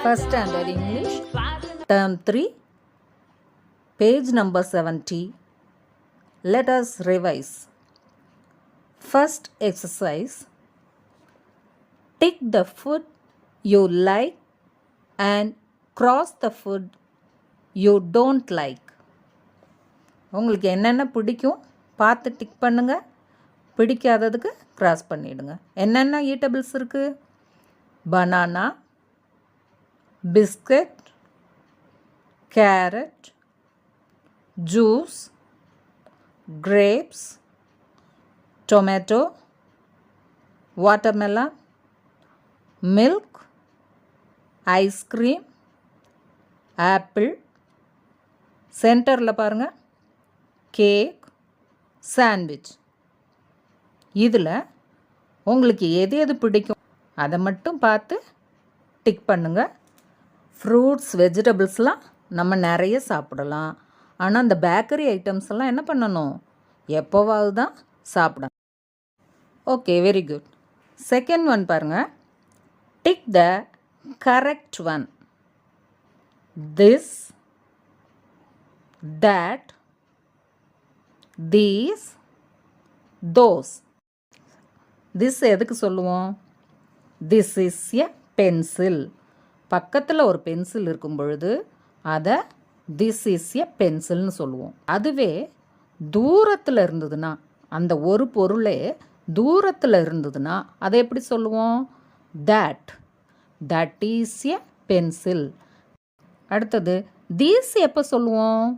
First Standard English, Term 3, page number 70. Let us revise. First exercise. Tick the food you like and cross the food you don't like. உங்களுக்கு என்னென்ன பிடிக்கும் பார்த்து tick பண்ணுங்க, பிடிக்காததுக்கு cross பண்ணிடுங்க. என்னென்ன eatables இருக்குது? Banana, biscuit, carrot, juice, grapes, tomato, watermelon, milk, ice cream, apple, சென்டரில் பாருங்கள் கேக், சாண்ட்விச். இதில் உங்களுக்கு எது எது பிடிக்கும் அதை மட்டும் பார்த்து டிக் பண்ணுங்கள். ஃப்ரூட்ஸ், வெஜிடபிள்ஸ்லாம் நம்ம நிறைய சாப்பிடலாம். ஆனால் அந்த பேக்கரி ஐட்டம்ஸ் எல்லாம் என்ன பண்ணணும்? எப்போவாவது தான் சாப்பிடணும். Okay, very good. Second one பாருங்கள். Tick the correct one. This, that, these, those. This எதுக்கு சொல்லுவோம்? This is a pencil. பக்கத்தில் ஒரு பென்சில் இருக்கும் பொழுது அதை திஸ் இஸ் எ பென்சில்னு சொல்லுவோம். அதுவே தூரத்தில் இருந்ததுன்னா, அந்த ஒரு பொருளே தூரத்தில் இருந்ததுன்னா அதை எப்படி சொல்லுவோம்? That, that is a pencil. அடுத்தது தீஸ் எப்போ சொல்லுவோம்?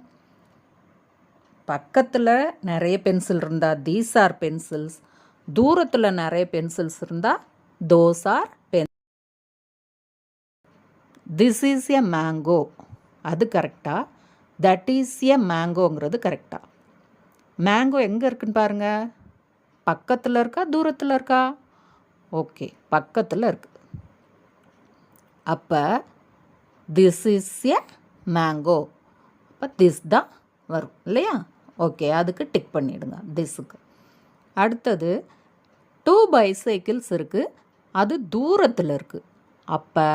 பக்கத்தில் நிறைய பென்சில் இருந்தால் தீஸ் ஆர் பென்சில்ஸ், தூரத்தில் நிறைய பென்சில்ஸ் இருந்தால் those are pen. This is a mango, அது கரெக்டாக. தட் இஸ் எ மேங்கோங்கிறது கரெக்டாக. மேங்கோ எங்கே இருக்குன்னு பாருங்கள். பக்கத்தில் இருக்கா, தூரத்தில் இருக்கா? ஓகே, பக்கத்தில் இருக்குது. அப்போ திஸ் இஸ் எ மேங்கோ. அப்போ திஸ் தான் வரும் இல்லையா? ஓகே, அதுக்கு டிக் பண்ணிவிடுங்க, திஸுக்கு. அடுத்தது 2 பைசைக்கிள்ஸ் இருக்குது, அது தூரத்தில் இருக்குது. அப்போ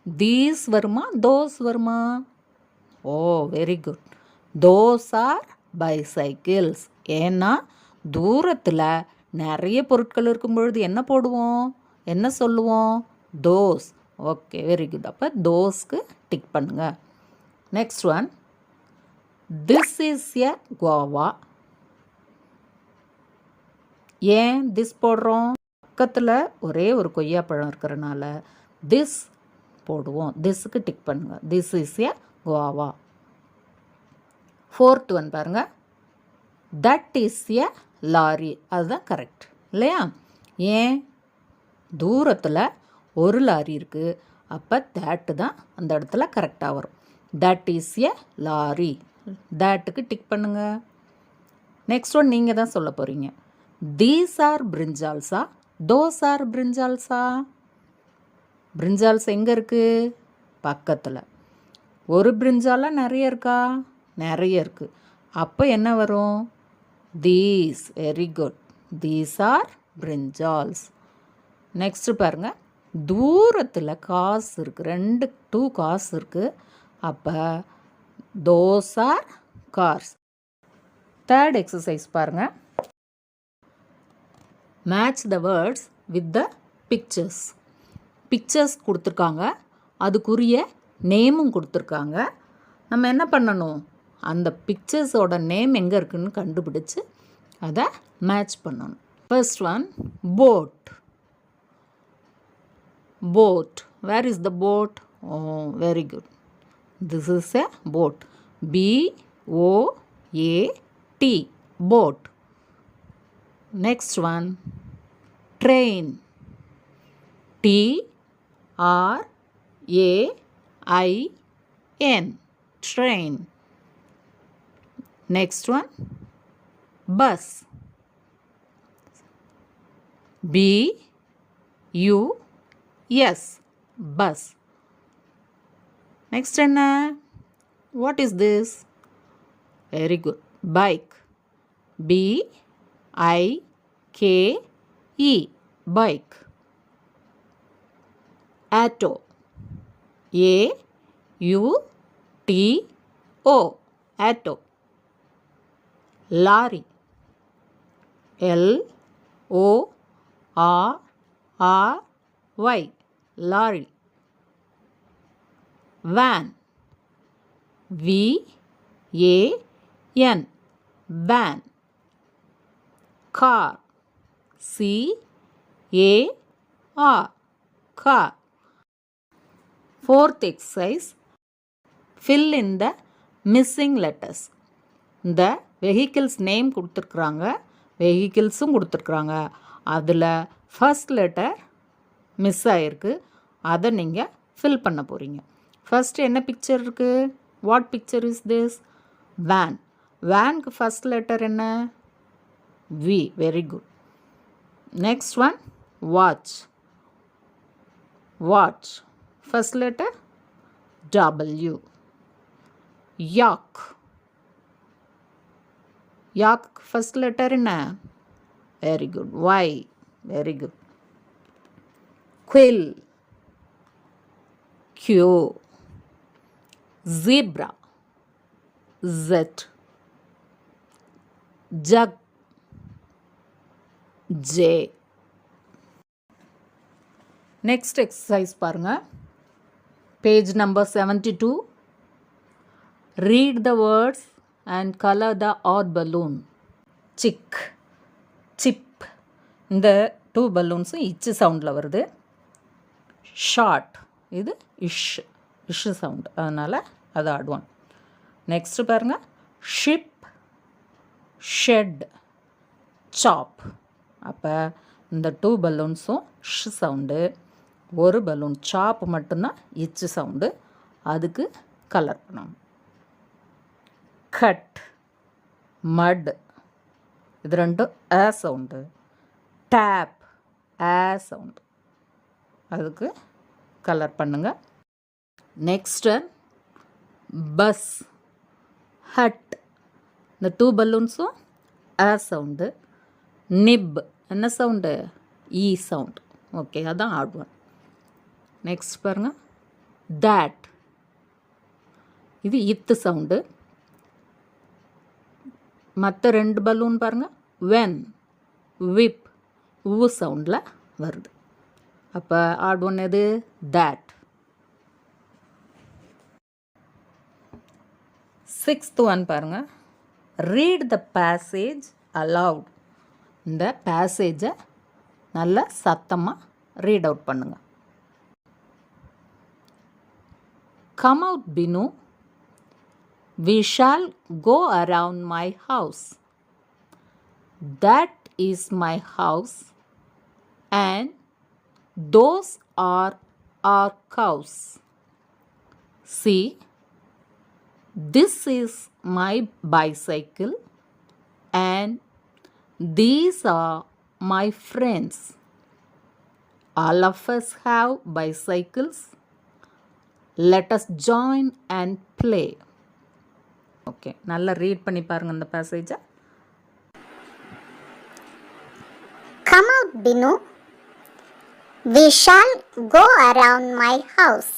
தீஸ் வருமா, தோஸ் வருமா? Oh, very good. Those are bicycles. ஏன்னா தூரத்தில் நிறைய பொருட்கள் இருக்கும் பொழுது என்ன போடுவோம், என்ன சொல்லுவோம்? தோஸ். Okay, very good. அப்போ தோஸ்க்கு டிக் பண்ணுங்க. Next one. This is a Goa. ஏன் திஸ் போடுறோம்? பக்கத்தில் ஒரே ஒரு கொய்யாப்பழம் இருக்கிறனால திஸ் போடுவோம். திஸ்ஸுக்கு டிக் பண்ணுங்கள். This is a guava. Fourth one பாருங்கள். That is a lorry. அதுதான் கரெக்ட் இல்லையா? ஏன்? தூரத்தில் ஒரு லாரி இருக்குது. அப்போ தேட்டு தான் அந்த இடத்துல கரெக்டாக வரும். That is a lorry. தேட்டுக்கு டிக் பண்ணுங்க. நெக்ஸ்ட் ஒன் நீங்கள் தான் சொல்ல போகிறீங்க. தீஸ் ஆர் பிரிஞ்சால்ஸா, தோஸ் ஆர் பிரிஞ்சால்ஸா? பிரிஞ்சால்ஸ் எங்கே இருக்குது? பக்கத்தில். ஒரு பிரிஞ்சாலா நிறைய இருக்கா? நிறைய இருக்குது. அப்போ என்ன வரும்? These. Very good. These are brinjals. Next பாருங்கள். தூரத்தில் காசு இருக்குது, 2 காசு இருக்குது. அப்போ those are cars. Third exercise பாருங்கள். Match the words with the pictures. Pictures கொடுத்துருக்காங்க, அதுக்குரிய நேமும் கொடுத்துருக்காங்க. நம்ம என்ன பண்ணணும்? அந்த பிக்சர்ஸோட நேம் எங்கே இருக்குதுன்னு கண்டுபிடிச்சு அதை மேட்ச் பண்ணணும். First one, boat. Boat. Where is the boat? Oh, very good. This is a boat. BOAT, boat. Next one, train. TRAIN, train. Next one, bus. BUS, bus. Next என்ன? What is this? Very good. Bike. BIKE, bike. Auto. A-U-T-O, auto. Lorry, L-O-R-R-Y, lorry. Van, V-A-N, van. Car, C-A-R, car. Fourth exercise, fill in the missing letters. இந்த vehicles name கொடுத்துருக்குறாங்க, வெஹிக்கிள்ஸும் கொடுத்துருக்குறாங்க. அதில் first letter miss ஆகிருக்கு, அதை நீங்கள் fill பண்ண போகிறீங்க. First என்ன பிக்சர் இருக்குது? What picture is this? Van. வேனுக்கு ஃபர்ஸ்ட் லெட்டர் என்ன? V. Very good. Next one watch. Watch first letter W. Yak. Yak first letter என்ன? Very good. Y. Very good. quill. Q. zebra. Z. jug. J. Next exercise பாருங்க. Page number 72. Read the words and color the odd balloon. Chick, chip. இந்த 2 பலூன்ஸும் இச்சு சவுண்டில் வருது. Short, இது இஷ் sound, அதனால் அது add one. Next பாருங்கள். Ship, shed, சாப். அப்போ இந்த 2 பலூன்ஸும் ஷ் சவுண்டு, ஒரு பலூன் சாப் மட்டும்தான் இச்சு சவுண்டு, அதுக்கு கலர் பண்ணணும். கட், மட், இது ரெண்டும் ஏ சவுண்டு. டேப், ஏ சவுண்டு, அதுக்கு கலர் பண்ணுங்க. நெக்ஸ்ட்டு பஸ், ஹட், இந்த 2 பலூன்ஸும் ஏ சவுண்டு. நிப் என்ன சவுண்டு? இ சவுண்டு. ஓகே, அதான் ஆட் ஒன். நெக்ஸ்ட் பாருங்கள். தேட், இது இத்து சவுண்டு. மற்ற 2 பலூன் பாருங்கள். வென், விப், ஊ சவுண்டில் வருது. அப்போ ஆட் ஒன் எது? தேட். 6th ஒன் பாருங்கள். Read the passage allowed. இந்த பேசேஜை நல்லா சத்தமாக ரீட் அவுட் பண்ணுங்கள். Come out, Binu. We shall go around my house. That is my house, and those are our cows. See, this is my bicycle, and these are my friends. All of us have bicycles. Let us join and play. Okay, நல்லா read பண்ணி பாருங்கள் இந்த பேசேஜை. Come out, Binu. We shall go around my house.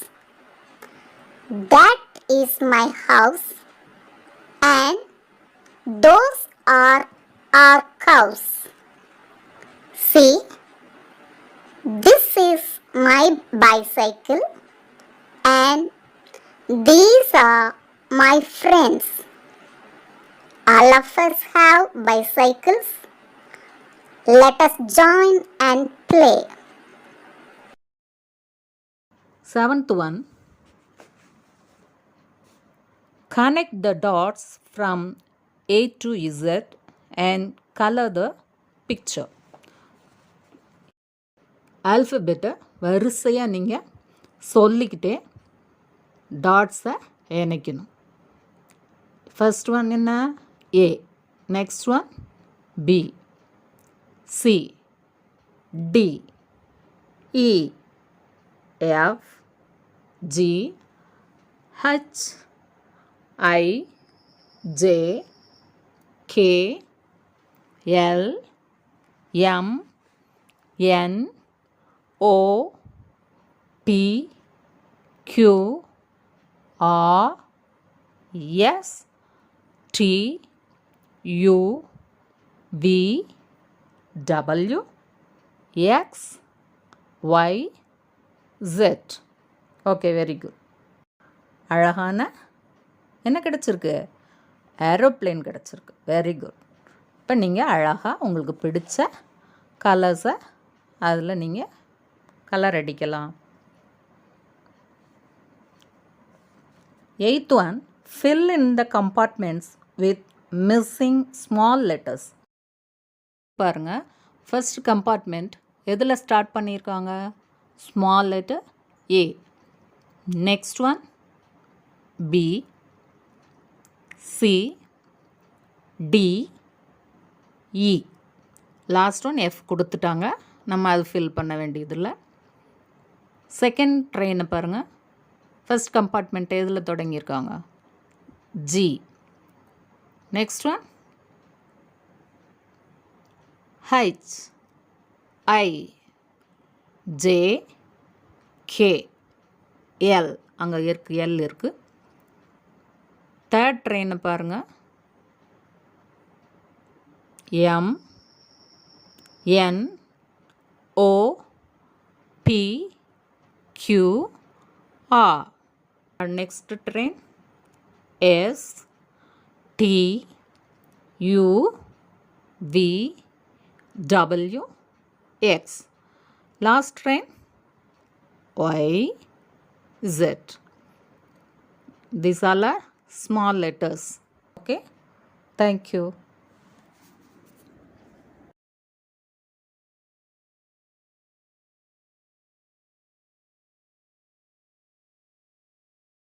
That is my house, and those are our cows. See, this is my bicycle, and these are my friends. All of us have bicycles. Let us join and play. 7th one. Connect the dots from A to Z and color the picture. ஆல்ஃபபெட்டை வரிசையாக நீங்கள் சொல்லிக்கிட்டே டாட்ஸை இணைக்கணும். First one என்ன? A. Next one B, C, D, E, F, G, H, I, J, K, L, M, N, O, P, Q R S T U V W X Y Z. Okay, very good. அழகான என்ன கிடச்சிருக்கு? Aeroplane கிடச்சிருக்கு. Very good. இப்போ நீங்கள் அழகாக உங்களுக்கு பிடிச்ச கலர்ஸை அதில் நீங்கள் கலர் அடிக்கலாம். 8th one, fill in the compartments with missing small letters. பாருங்க, ஃபர்ஸ்ட் கம்பார்ட்மெண்ட் எதில் ஸ்டார்ட் பண்ணியிருக்காங்க? Small letter A. Next one B, C, D, E. Last one F கொடுத்துட்டாங்க, நம்ம அது ஃபில் பண்ண வேண்டியதில்லை. செகண்ட் ட்ரெயினை பாருங்கள், ஃபர்ஸ்ட் கம்பார்ட்மெண்ட் எதில் தொடங்கியிருக்காங்க? G. Next one H, I, J, K, L. அங்கே இருக்குது, எல் இருக்குது. தேர்ட் ட்ரெயினை பாருங்கள், M, N, O, P, Q, R. Next train S T U V W X. Last train Y Z. These all are small letters. Okay, thank you.